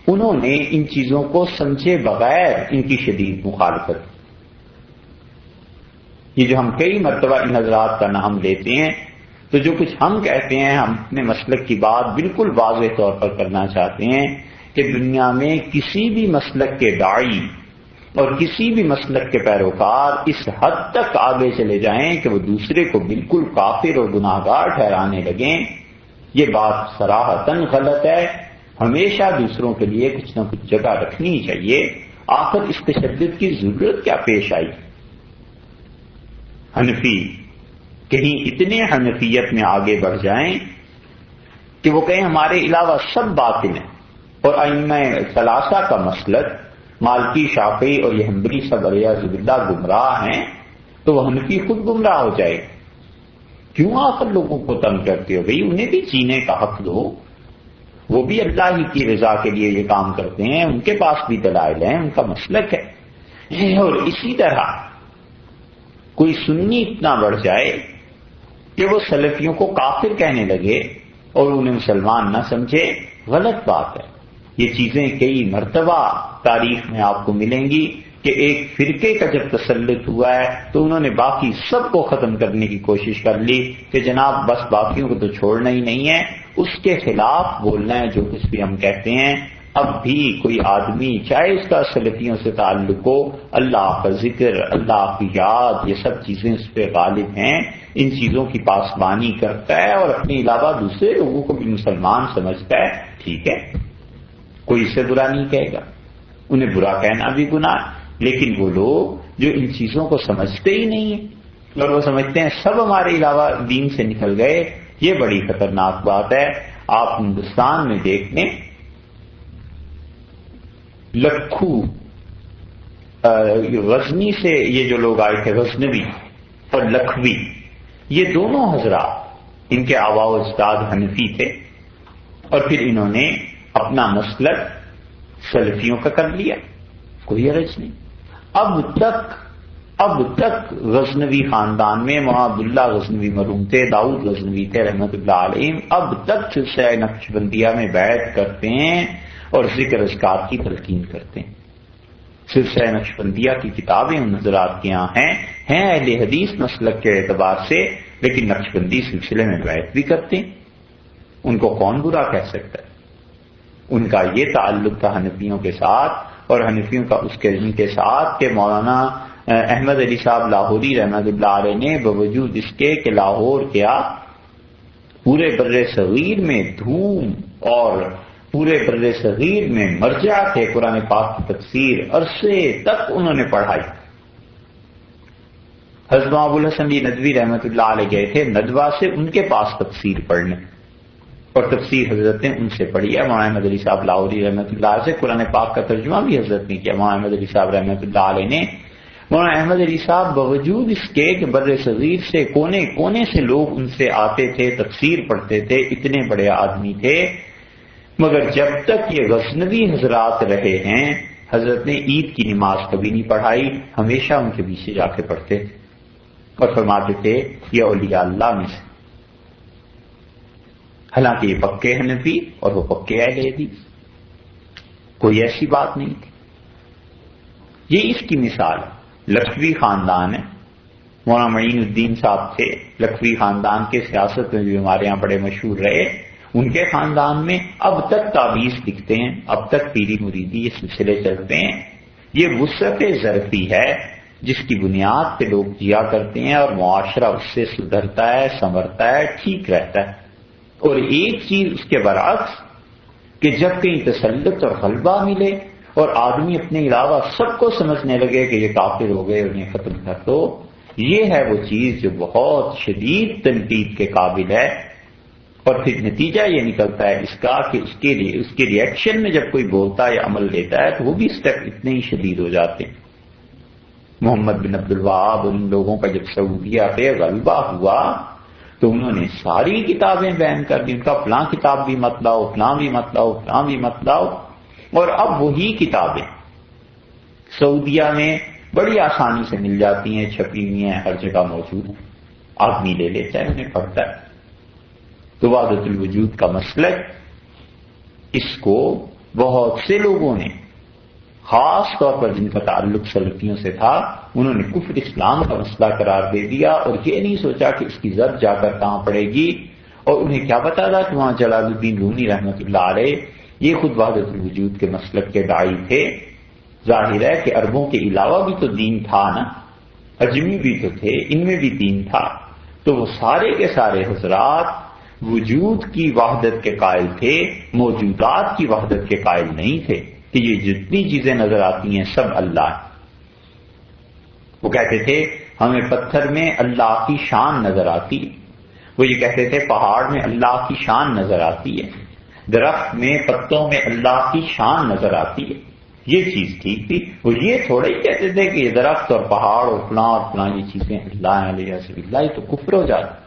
A: انہوں نے ان چیزوں کو سمجھے بغیر ان کی شدید مخالفت۔ یہ جو ہم کئی مرتبہ ان حضرات کا نام لیتے ہیں تو جو کچھ ہم کہتے ہیں، ہم اپنے مسلک کی بات بالکل واضح طور پر کرنا چاہتے ہیں کہ دنیا میں کسی بھی مسلک کے داعی اور کسی بھی مسلک کے پیروکار اس حد تک آگے چلے جائیں کہ وہ دوسرے کو بالکل کافر اور گناہگار ٹھہرانے لگیں، یہ بات صراحتاً غلط ہے۔ ہمیشہ دوسروں کے لیے کچھ نہ کچھ جگہ رکھنی چاہیے۔ آخر اس تشدد کی ضرورت کیا پیش آئی؟ حنفی کہیں اتنے حنفیت میں آگے بڑھ جائیں کہ وہ کہیں ہمارے علاوہ سب باطل ہیں، اور ائمہ ثلاثہ کا مسلک مالکی، شافعی اور یہ حنبلی سب والعیاذ باللہ گمراہ ہیں، تو وہ حنفی خود گمراہ ہو جائے۔ کیوں آخر لوگوں کو تنگ کرتے ہو؟ بھئی انہیں بھی جینے کا حق دو، وہ بھی اللہ ہی کی رضا کے لیے یہ کام کرتے ہیں، ان کے پاس بھی دلائل ہیں، ان کا مسلک ہے۔ اور اسی طرح کوئی سنی اتنا بڑھ جائے کہ وہ سلفیوں کو کافر کہنے لگے اور انہیں مسلمان نہ سمجھے، غلط بات ہے۔ یہ چیزیں کئی مرتبہ تاریخ میں آپ کو ملیں گی کہ ایک فرقے کا جب تسلط ہوا ہے تو انہوں نے باقی سب کو ختم کرنے کی کوشش کر لی کہ جناب بس باقیوں کو تو چھوڑنا ہی نہیں ہے، اس کے خلاف بولنا ہے جو کچھ بھی ہم کہتے ہیں۔ اب بھی کوئی آدمی چاہے اس کا سلفیوں سے تعلق ہو، اللہ کا ذکر، اللہ کی یاد، یہ سب چیزیں اس پہ غالب ہیں، ان چیزوں کی پاسبانی کرتا ہے اور اپنے علاوہ دوسرے لوگوں کو بھی مسلمان سمجھتا ہے، ٹھیک ہے، کوئی اسے برا نہیں کہے گا، انہیں برا کہنا بھی گناہ۔ لیکن وہ لوگ جو ان چیزوں کو سمجھتے ہی نہیں ہیں اور وہ سمجھتے ہیں سب ہمارے علاوہ دین سے نکل گئے، یہ بڑی خطرناک بات ہے۔ آپ ہندوستان میں دیکھ لیں، لکھو غزنی سے یہ جو لوگ آئے تھے، غزنوی اور لکھوی، یہ دونوں حضرات ان کے آباء و اجداد حنفی تھے، اور پھر انہوں نے اپنا مسلک سلفیوں کا کر لیا، کوئی حرج نہیں۔ اب تک اب تک غزنوی خاندان میں مولانا عبداللہ غزنوی مرحوم تھے، داؤد غزنوی تھے رحمۃ اللہ علیہ، اب تک سلسلہ نقشبندیہ میں بیعت کرتے ہیں اور ذکر اذکار کی تلقین کرتے ہیں۔ سلسلہ نقشبندیہ کی کتابیں ان حضرات کے یہاں ہیں اہل حدیث مسلک کے اعتبار سے، لیکن نقشبندی سلسلے میں بیعت بھی کرتے ہیں، ان کو کون برا کہہ سکتا ہے؟ ان کا یہ تعلق تھا حنفیوں کے ساتھ، اور حنفیوں کا اس کے ان کے ساتھ کہ مولانا احمد علی صاحب لاہوری رحمۃ اللہ علیہ نے باوجود اس کے کہ لاہور کیا پورے بر صغیر میں دھوم اور پورے بر صغیر میں مرجع تھے قرآن پاک کی تفسیر، عرصے تک انہوں نے پڑھائی۔ حضرت ابو الحسن علی ندوی رحمۃ اللہ علیہ گئے تھے ندوہ سے ان کے پاس تفسیر پڑھنے، اور تفسیر حضرت نے ان سے پڑھی ہے۔ مولانا احمد علی صاحب لاہوری رحمۃ اللہ علیہ سے قرآن پاک کا ترجمہ بھی حضرت نے کیا۔ مولانا احمد علی صاحب رحمۃ اللہ علیہ نے، مولانا احمد علی صاحب باوجود اس کے کہ بر صغیر سے کونے کونے سے لوگ ان سے آتے تھے، تفسیر پڑھتے تھے، اتنے بڑے آدمی تھے، مگر جب تک یہ غزنوی حضرات رہے ہیں حضرت نے عید کی نماز کبھی نہیں پڑھائی، ہمیشہ ان کے پیچھے جا کے پڑھتے تھے اور فرماتے تھے یہ اولیاء اللہ میں سے، حالانکہ یہ پکے حنفی اور وہ پکے اہل حدیث، کوئی ایسی بات نہیں تھی۔ یہ اس کی مثال ہے۔ لکھوی خاندان ہے، مولانا معین الدین صاحب تھے لکھوی خاندان کے، سیاست میں بھی ہمارے یہاں بڑے مشہور رہے، ان کے خاندان میں اب تک تعویذ لکھتے ہیں، اب تک پیری مریدی یہ سلسلے چلتے ہیں۔ یہ وسعت ظرفی ہے جس کی بنیاد پہ لوگ جیا کرتے ہیں اور معاشرہ اس سے سدھرتا ہے، سنورتا ہے، ٹھیک رہتا ہے۔ اور ایک چیز اس کے برعکس کہ جب کہیں تسلط اور غلبہ ملے اور آدمی اپنے علاوہ سب کو سمجھنے لگے کہ یہ کافر ہو گئے، انہیں ختم کر دو، یہ ہے وہ چیز جو بہت شدید تنقید کے قابل ہے۔ اور پھر نتیجہ یہ نکلتا ہے اس کا کہ اس کے ریئیکشن میں جب کوئی بولتا ہے یا عمل لیتا ہے تو وہ بھی اسٹیپ اتنے ہی شدید ہو جاتے ہیں۔ محمد بن عبد الوہاب ان لوگوں کا جب سعودیہ پہ غلبہ ہوا تو انہوں نے ساری کتابیں بین کر دی، ان کا فلاں کتاب بھی مت لاؤ، فلاں بھی مت لاؤ، فلاں بھی مت لاؤ، اور اب وہی کتابیں سعودیہ میں بڑی آسانی سے مل جاتی ہیں، چھپی ہوئی ہیں، ہر جگہ موجود ہیں، آدمی لے لیتا ہے، انہیں پڑھتا ہے۔ تو وحدت الوجود کا مسلک، اس کو بہت سے لوگوں نے خاص طور پر جن کا تعلق سلفیوں سے تھا، انہوں نے کفر اسلام کا مسئلہ قرار دے دیا اور یہ نہیں سوچا کہ اس کی زد جا کر کہاں پڑے گی، اور انہیں کیا پتا تھا کہ وہاں جلال الدین رومی رحمۃ اللہ علیہ یہ خود وحدت الوجود کے مسلک کے داعی تھے۔ ظاہر ہے کہ عربوں کے علاوہ بھی تو دین تھا نا، اجمی بھی تو تھے، ان میں بھی دین تھا، تو وہ سارے کے سارے حضرات وجود کی وحدت کے قائل تھے، موجودات کی وحدت کے قائل نہیں تھے کہ یہ جتنی چیزیں نظر آتی ہیں سب اللہ ہیں۔ وہ کہتے تھے ہمیں پتھر میں اللہ کی شان نظر آتی ہے، وہ یہ کہتے تھے پہاڑ میں اللہ کی شان نظر آتی ہے، درخت میں پتوں میں اللہ کی شان نظر آتی ہے، یہ چیز ٹھیک تھی۔ وہ یہ تھوڑا ہی کہتے تھے کہ یہ درخت اور پہاڑ اور فلاں یہ چیزیں اللہ علیہ اللہ، یہ تو کفر ہو جاتا۔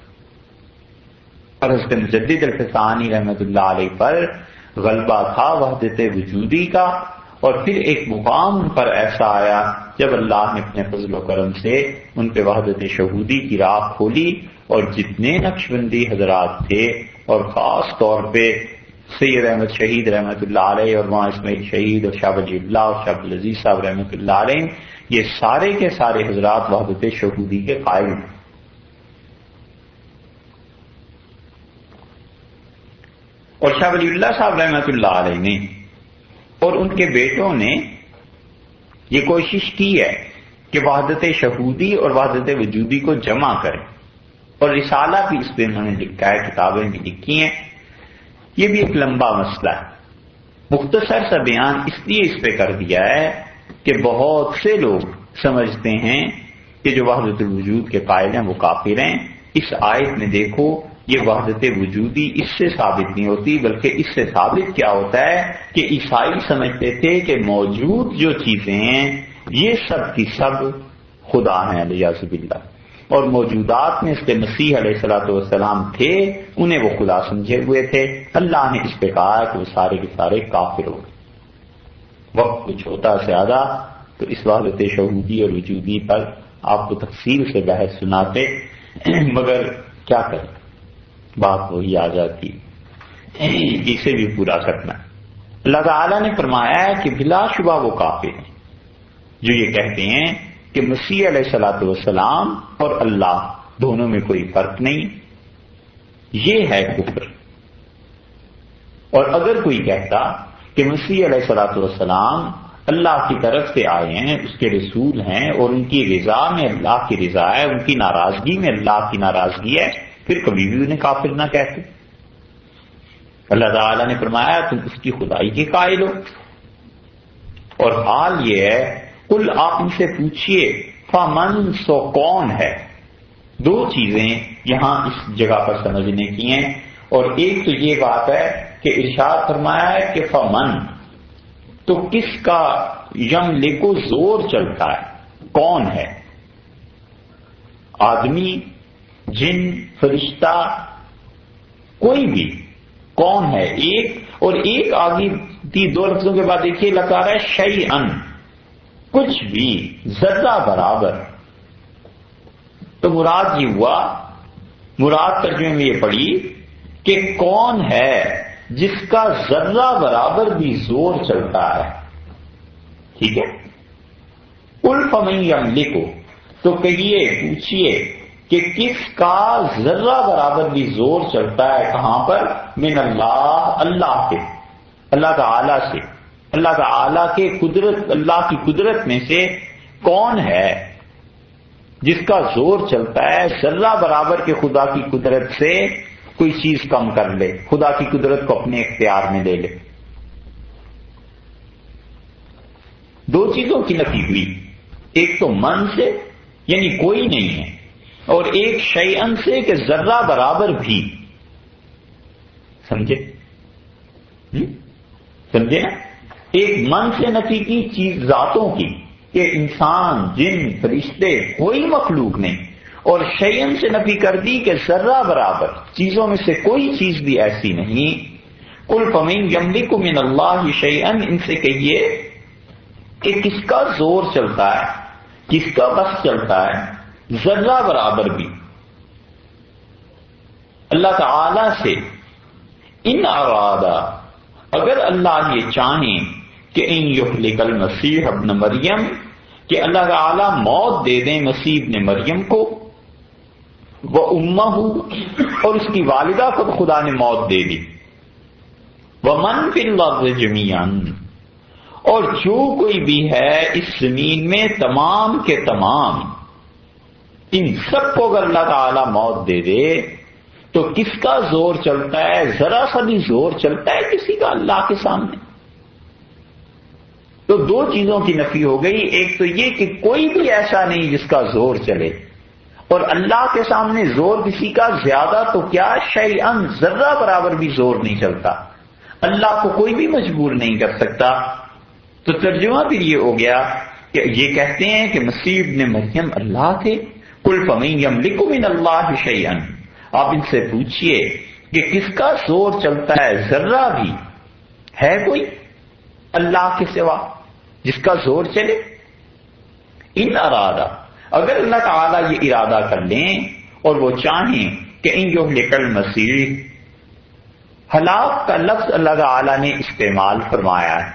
A: اور حضرت مجدد الفسانی رحمۃ اللہ علیہ پر غلبہ تھا وحدت وجودی کا، اور پھر ایک مقام ان پر ایسا آیا جب اللہ نے اپنے فضل و کرم سے ان پہ وحدت شہودی کی راہ کھولی، اور جتنے نقشبندی حضرات تھے اور خاص طور پہ سید احمد شہید رحمۃ اللہ علیہ اور مولانا اسماعیل شہید اور شاہ ولی اللہ اور شاہ عبدالعزیز صاحب رحمۃ اللہ علیہ، یہ سارے کے سارے حضرات وحدت شہودی کے قائل ہیں۔ اور شاہ ولی اللہ صاحب رحمۃ اللہ علیہ نے اور ان کے بیٹوں نے یہ کوشش کی ہے کہ وحدت شہودی اور وحدت وجودی کو جمع کریں، اور رسالہ بھی اس پہ انہوں نے لکھا ہے، کتابیں بھی لکھی ہیں۔ یہ بھی ایک لمبا مسئلہ ہے، مختصر سا بیان اس لیے اس پہ کر دیا ہے کہ بہت سے لوگ سمجھتے ہیں کہ جو وحدت الوجود کے قائل ہیں وہ کافر ہیں۔ اس آیت میں دیکھو یہ وحدت وجودی اس سے ثابت نہیں ہوتی، بلکہ اس سے ثابت کیا ہوتا ہے کہ عیسائی سمجھتے تھے کہ موجود جو چیزیں ہیں یہ سب کی سب خدا ہیں علیہ باللہ، اور موجودات میں اس کے مسیح علیہ الصلوۃ والسلام تھے، انہیں وہ خدا سمجھے ہوئے تھے۔ اللہ نے اس پہ کہا کہ وہ سارے کے سارے کافر ہو گئے۔ وقت کچھ ہوتا زیادہ تو اس وحدت شہودی اور وجودی پر آپ کو تفصیل سے بحث سناتے، مگر کیا کریں، بات وہی آ جاتی، اسے بھی پورا کرنا۔ اللہ تعالیٰ نے فرمایا ہے کہ بلا شبہ وہ کافر ہیں جو یہ کہتے ہیں کہ مسیح علیہ الصلوۃ والسلام اور اللہ دونوں میں کوئی فرق نہیں، یہ ہے کفر۔ اور اگر کوئی کہتا کہ مسیح علیہ الصلوۃ والسلام اللہ کی طرف سے آئے ہیں، اس کے رسول ہیں، اور ان کی رضا میں اللہ کی رضا ہے، ان کی ناراضگی میں اللہ کی ناراضگی ہے، پھر کبھی بھی انہیں کافر نہ کہتے۔ اللہ تعالیٰ نے فرمایا تم اس کی خدائی کے قائل ہو، اور حال یہ ہے قل آپ ان سے پوچھئے فمن سو کون ہے۔ دو چیزیں یہاں اس جگہ پر سمجھنے کی ہیں، اور ایک تو یہ بات ہے کہ ارشاد فرمایا ہے کہ فمن، تو کس کا یملکو زور چلتا ہے، کون ہے، آدمی، جن، فرشتہ، کوئی بھی، کون ہے، ایک، اور ایک آگے دو لفظوں کے بعد دیکھیے لگا رہا ہے شیئن، کچھ بھی، ذرہ برابر۔ تو مراد یہ ہوا، مراد ترجمے میں یہ پڑی کہ کون ہے جس کا ذرہ برابر بھی زور چلتا ہے، ٹھیک ہے۔ قل فمن یملکو، تو کہیے پوچھئے کہ کس کا ذرہ برابر بھی زور چلتا ہے، کہاں پر، من اللہ، اللہ کے، اللہ تعالی سے، اللہ تعالی کے قدرت، اللہ کی قدرت میں سے کون ہے جس کا زور چلتا ہے ذرہ برابر کے خدا کی قدرت سے کوئی چیز کم کر لے، خدا کی قدرت کو اپنے اختیار میں لے لے۔ دو چیزوں کی نفی ہوئی، ایک تو من سے یعنی کوئی نہیں ہے، اور ایک شیئن سے کہ ذرہ برابر بھی، سمجھے سمجھے نا؟ ایک من سے نفی کی چیز ذاتوں کی کہ انسان، جن، فرشتے، کوئی مخلوق نہیں، اور شیئن سے نفی کر دی کہ ذرہ برابر چیزوں میں سے کوئی چیز بھی ایسی نہیں۔ قل فمن یملک من اللہ شیئن، ان سے کہیے کہ کس کا زور چلتا ہے، کس کا بس چلتا ہے، ذرہ برابر بھی اللہ تعالی سے۔ ان ارادہ، اگر اللہ یہ چاہیں کہ ان یہلک المسیح ابن مریم، کہ اللہ تعالی موت دے دیں مسیح ابن مریم کو، وہ امہ، اور اس کی والدہ کو خدا نے موت دے دی، ومن فی الارض جمیعا، اور جو کوئی بھی ہے اس زمین میں تمام کے تمام، ان سب کو اگر اللہ تعالی موت دے دے تو کس کا زور چلتا ہے، ذرا سا بھی زور چلتا ہے کسی کا اللہ کے سامنے؟ تو دو چیزوں کی نفی ہو گئی، ایک تو یہ کہ کوئی بھی ایسا نہیں جس کا زور چلے، اور اللہ کے سامنے زور کسی کا زیادہ تو کیا، شیئن، ذرہ برابر بھی زور نہیں چلتا، اللہ کو کوئی بھی مجبور نہیں کر سکتا۔ تو ترجمہ پھر یہ ہو گیا کہ یہ کہتے ہیں کہ مسیح ابن مریم اللہ تھے، قل فمن یملک من اللہ شیئا، آپ ان سے پوچھئے کہ کس کا زور چلتا ہے، ذرہ بھی ہے کوئی اللہ کے سوا جس کا زور چلے؟ ان ارادہ، اگر اللہ تعالیٰ یہ ارادہ کر لیں اور وہ چاہیں کہ ان یہلک المسیح، ہلاک کا لفظ اللہ تعالیٰ نے استعمال فرمایا ہے،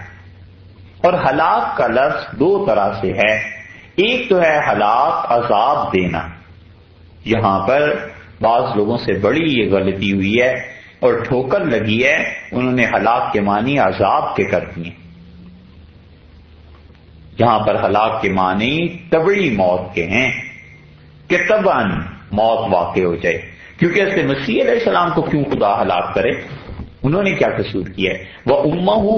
A: اور ہلاک کا لفظ دو طرح سے ہے، ایک تو ہے ہلاک عذاب دینا، یہاں پر بعض لوگوں سے بڑی یہ غلطی ہوئی ہے اور ٹھوکر لگی ہے، انہوں نے ہلاک کے معنی عذاب کے کر دیے۔ یہاں پر ہلاک کے معنی طبعی موت کے ہیں کہ طبعاً موت واقع ہو جائے، کیونکہ اس مسیح علیہ السلام کو کیوں خدا ہلاک کرے، انہوں نے کیا قصور کیا ہے، وہ امہ ہو،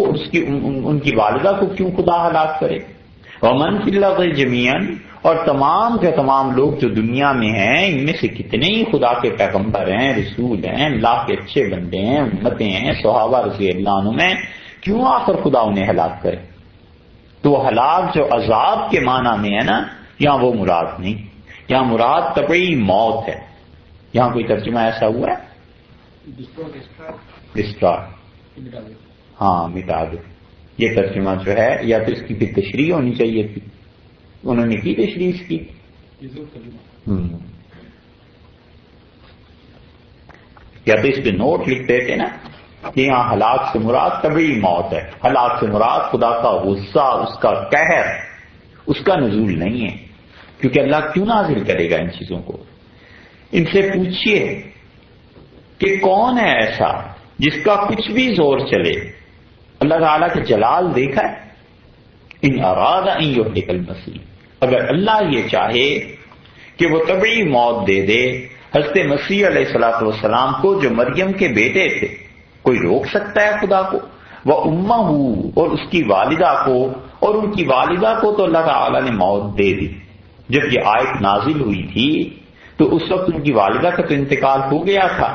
A: ان کی والدہ کو کیوں خدا ہلاک کرے، ومن فی الارض جمیعا، اور تمام کے تمام لوگ جو دنیا میں ہیں ان میں سے کتنے ہی خدا کے پیغمبر ہیں، رسول ہیں، اللہ کے اچھے بندے ہیں، امتیں ہیں، صحابہ رضی اللہ عنہ میں، کیوں آخر خدا انہیں ہلاک کرے؟ تو وہ ہلاک جو عذاب کے معنی میں ہے نا، یہاں وہ مراد نہیں، یہاں مراد طبعی موت ہے۔ یہاں کوئی ترجمہ ایسا ہوا ہے، ڈسٹرائے، ہاں مٹا دو، یہ ترجمہ جو ہے، یا تو اس کی بھی تشریح ہونی چاہیے تھی، انہوں نے کی تشریح اس کی، یا تو اس پہ نوٹ لکھ دیتے نا کہ یہاں ہلاک سے مراد طبعی موت ہے، ہلاک سے مراد خدا کا غصہ، اس کا قہر، اس کا نزول نہیں ہے، کیونکہ اللہ کیوں نازل کرے گا ان چیزوں کو؟ ان سے پوچھئے کہ کون ہے ایسا جس کا کچھ بھی زور چلے؟ اللہ تعالیٰ کا جلال دیکھا ہے؟ ان اراد ان یہلک المسیح، اگر اللہ یہ چاہے کہ وہ طبعی موت دے دے حضرت مسیح علیہ الصلوۃ والسلام کو جو مریم کے بیٹے تھے، کوئی روک سکتا ہے خدا کو؟ وہ امہ اور اس کی والدہ کو، اور ان کی والدہ کو تو اللہ تعالیٰ نے موت دے دی۔ جب یہ آیت نازل ہوئی تھی تو اس وقت ان کی والدہ کا تو انتقال ہو گیا تھا۔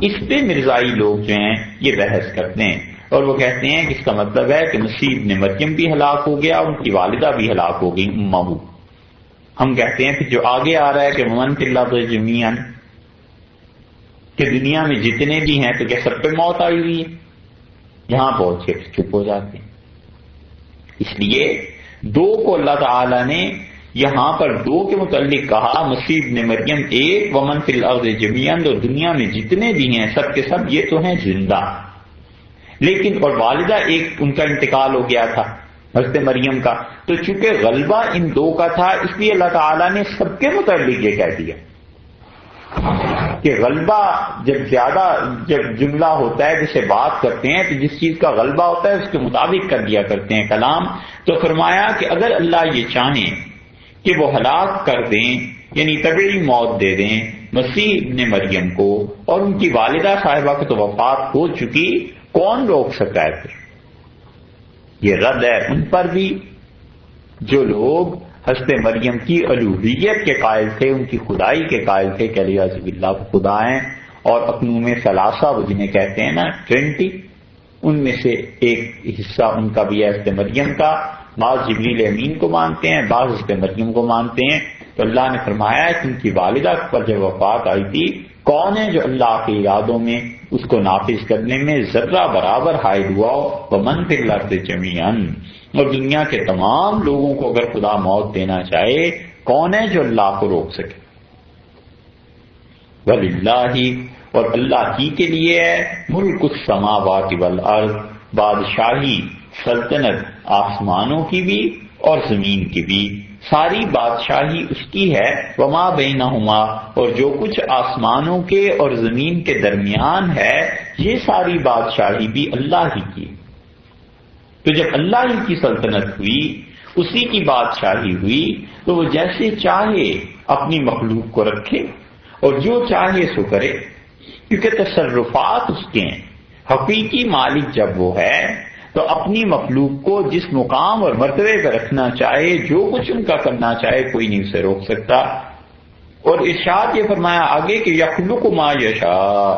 A: اس پہ مرزائی لوگ جو ہیں یہ بحث کرتے ہیں اور وہ کہتے ہیں کہ اس کا مطلب ہے کہ مسیح ابن مریم بھی ہلاک ہو گیا، ان کی والدہ بھی ہلاک ہو گئی امہ۔ ہم کہتے ہیں کہ جو آگے آ رہا ہے کہ من فی الارض جمیعا، کہ دنیا میں جتنے بھی ہیں تو کیا سب پہ موت آئی ہوئی ہے؟ یہاں پہنچ کے چپ ہو جاتے ہیں۔ اس لیے دو کو اللہ تعالی نے یہاں پر دو کے متعلق کہا، مسیح ابن مریم ایک، ومن فی الارض جمیعا، اور دنیا میں جتنے بھی ہیں سب کے سب یہ تو ہیں زندہ، لیکن اور والدہ ایک ان کا انتقال ہو گیا تھا حضرت مریم کا، تو چونکہ غلبہ ان دو کا تھا اس لیے اللہ تعالیٰ نے سب کے متعلق یہ کہہ دیا کہ غلبہ جب جملہ ہوتا ہے جسے بات کرتے ہیں تو جس چیز کا غلبہ ہوتا ہے اس کے مطابق کر دیا کرتے ہیں کلام۔ تو فرمایا کہ اگر اللہ یہ چاہیں کہ وہ ہلاک کر دیں، یعنی طبعی موت دے دیں مسیح ابن مریم کو، اور ان کی والدہ صاحبہ کی تو وفات ہو چکی، کون روک سکتا ہے؟ پھر یہ رد ہے ان پر بھی جو لوگ حضرت مریم کی الوہیت کے قائل تھے، ان کی خدائی کے قائل تھے کہ علیہ باللہ وہ خدا ہیں، اور اقنوم ثلاثہ وہ جنہیں کہتے ہیں نا ٹرینٹی، ان میں سے ایک حصہ ان کا بھی ہے حضرت مریم کا۔ بعض جبریل امین کو مانتے ہیں، بعض حضرت مریم کو مانتے ہیں۔ تو اللہ نے فرمایا کہ ان کی والدہ پر جب وفات آئی تھی، کون ہے جو اللہ کے ارادوں میں اس کو نافذ کرنے میں ذرہ برابر حائل ہوا ہو؟ ومن فی الارض جمیعا، اور دنیا کے تمام لوگوں کو اگر خدا موت دینا چاہے، کون ہے جو اللہ کو روک سکے؟ وَلِلَّهِ، اور اللہ ہی کے لیے ہے ملک السماوات والارض، بادشاہی سلطنت آسمانوں کی بھی اور زمین کی بھی، ساری بادشاہی اس کی ہے۔ وما بینہما، اور جو کچھ آسمانوں کے اور زمین کے درمیان ہے یہ ساری بادشاہی بھی اللہ ہی کی۔ تو جب اللہ ہی کی سلطنت ہوئی، اسی کی بادشاہی ہوئی، تو وہ جیسے چاہے اپنی مخلوق کو رکھے اور جو چاہے سو کرے، کیونکہ تصرفات اس کے ہیں۔ حقیقی مالک جب وہ ہے تو اپنی مخلوق کو جس مقام اور مرتبے پہ رکھنا چاہے، جو کچھ ان کا کرنا چاہے، کوئی نہیں اسے روک سکتا۔ اور ارشاد یہ فرمایا آگے کہ یخلق ما یشاء،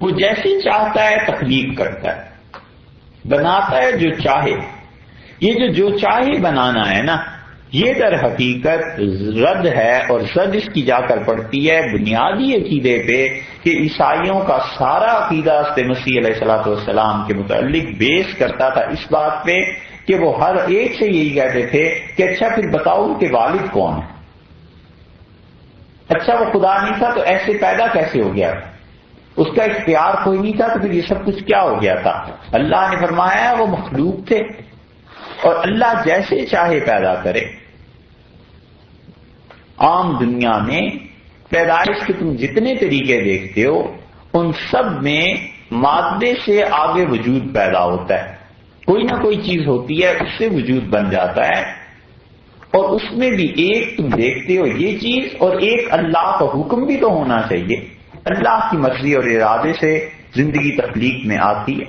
A: وہ جیسے چاہتا ہے تخلیق کرتا ہے، بناتا ہے جو چاہے۔ یہ جو چاہے بنانا ہے نا، یہ در حقیقت رد ہے، اور زد اس کی جا کر پڑتی ہے بنیادی عقیدے پہ کہ عیسائیوں کا سارا عقیدہ حضرت مسیح علیہ الصلوۃ والسلام کے متعلق بیس کرتا تھا اس بات پہ کہ وہ ہر ایک سے یہی کہتے تھے کہ اچھا پھر بتاؤ ان کے والد کون ہیں؟ اچھا وہ خدا نہیں تھا تو ایسے پیدا کیسے ہو گیا؟ اس کا اختیار کوئی نہیں تھا تو پھر یہ سب کچھ کیا ہو گیا تھا؟ اللہ نے فرمایا وہ مخلوق تھے، اور اللہ جیسے چاہے پیدا کرے۔ عام دنیا میں پیدائش کے تم جتنے طریقے دیکھتے ہو ان سب میں مادے سے آگے وجود پیدا ہوتا ہے، کوئی نہ کوئی چیز ہوتی ہے اس سے وجود بن جاتا ہے، اور اس میں بھی ایک تم دیکھتے ہو یہ چیز، اور ایک اللہ کا حکم بھی تو ہونا چاہیے۔ اللہ کی مرضی اور ارادے سے زندگی تخلیق میں آتی ہے،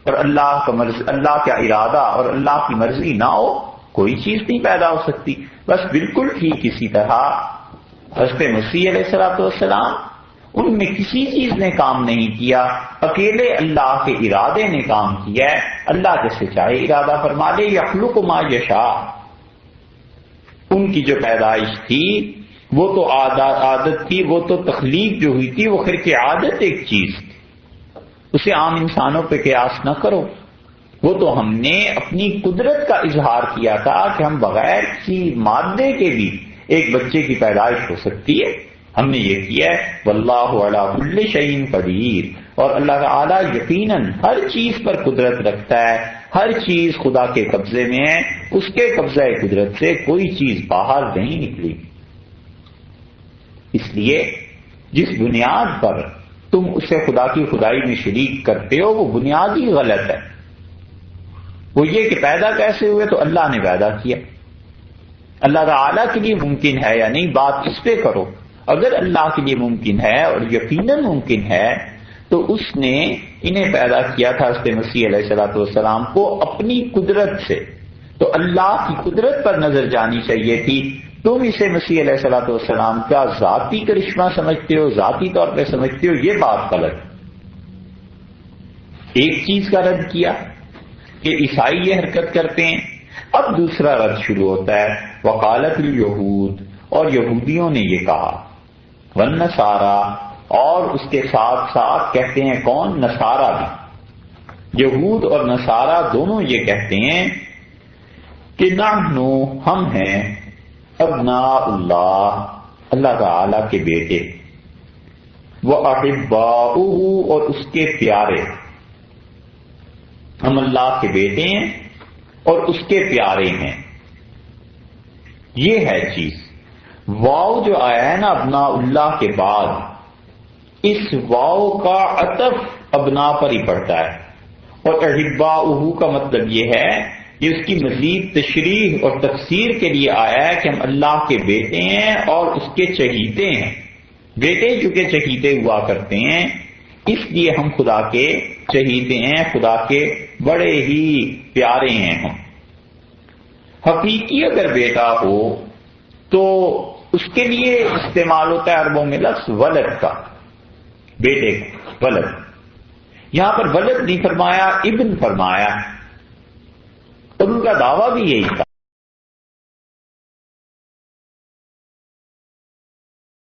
A: اور اللہ کا ارادہ اور اللہ کی مرضی نہ ہو کوئی چیز نہیں پیدا ہو سکتی۔ بس بالکل ٹھیک اسی طرح حضرت مسیح علیہ الصلوۃ والسلام، ان میں کسی چیز نے کام نہیں کیا، اکیلے اللہ کے ارادے نے کام کیا ہے۔ اللہ جیسے چاہے ارادہ فرما لے، یخلق ما یشاء۔ ان کی جو پیدائش تھی وہ تو عادت تھی، وہ تو تخلیق جو ہوئی تھی وہ خرق عادت ایک چیز تھی، اسے عام انسانوں پہ قیاس نہ کرو۔ وہ تو ہم نے اپنی قدرت کا اظہار کیا تھا کہ ہم بغیر کسی مادے کے بھی ایک بچے کی پیدائش ہو سکتی ہے. ہم نے یہ کیا ہے. واللہ علی کل شیء قدیر، اور اللہ تعالیٰ یقیناً ہر چیز پر قدرت رکھتا ہے. ہر چیز خدا کے قبضے میں ہے، اس کے قبضہ قدرت سے کوئی چیز باہر نہیں نکلی. اس لیے جس بنیاد پر تم اسے خدا کی خدائی میں شریک کرتے ہو وہ بنیاد ہی غلط ہے. وہ یہ کہ پیدا کیسے ہوئے، تو اللہ نے پیدا کیا. اللہ تعالیٰ کے لیے ممکن ہے یا نہیں، بات اس پہ کرو. اگر اللہ کے لیے ممکن ہے اور یقیناً ممکن ہے تو اس نے انہیں پیدا کیا تھا حضرت مسیح علیہ الصلوۃ والسلام کو اپنی قدرت سے. تو اللہ کی قدرت پر نظر جانی چاہیے تھی. تم اسے مسیح علیہ الصلوۃ والسلام کا ذاتی کرشمہ سمجھتے ہو، ذاتی طور پہ سمجھتے ہو، یہ بات غلط. ایک چیز کا رد کیا کہ عیسائی یہ حرکت کرتے ہیں. اب دوسرا رد شروع ہوتا ہے. وقالت الیہود، اور یہودیوں نے یہ کہا. والنصارى، اور اس کے ساتھ ساتھ کہتے ہیں کون؟ نصارہ بھی. یہود اور نصارہ دونوں یہ کہتے ہیں کہ نحن، ہم ہیں ابناء اللہ، اللہ تعالی کے بیٹے. وأحباؤہ، اور اس کے پیارے. ہم اللہ کے بیٹے ہیں اور اس کے پیارے ہیں. یہ ہے چیز. واو جو آیا ہے نا ابناء اللہ کے بعد، اس واو کا عطف ابنا پر ہی پڑتا ہے. اور احباؤہ کا مطلب یہ ہے کہ اس کی مزید تشریح اور تفسیر کے لیے آیا ہے کہ ہم اللہ کے بیٹے ہیں اور اس کے چہیتے ہیں. بیٹے چونکہ چہیتے ہوا کرتے ہیں، اس لیے ہم خدا کے چہیتے ہیں، خدا کے بڑے ہی پیارے ہیں ہم. حقیقی اگر بیٹا ہو تو اس کے لیے استعمال ہوتا ہے عربوں میں لفظ ولد کا، بیٹے کا ولد. یہاں پر ولد نہیں فرمایا، ابن فرمایا. اور ان کا دعویٰ بھی یہی تھا.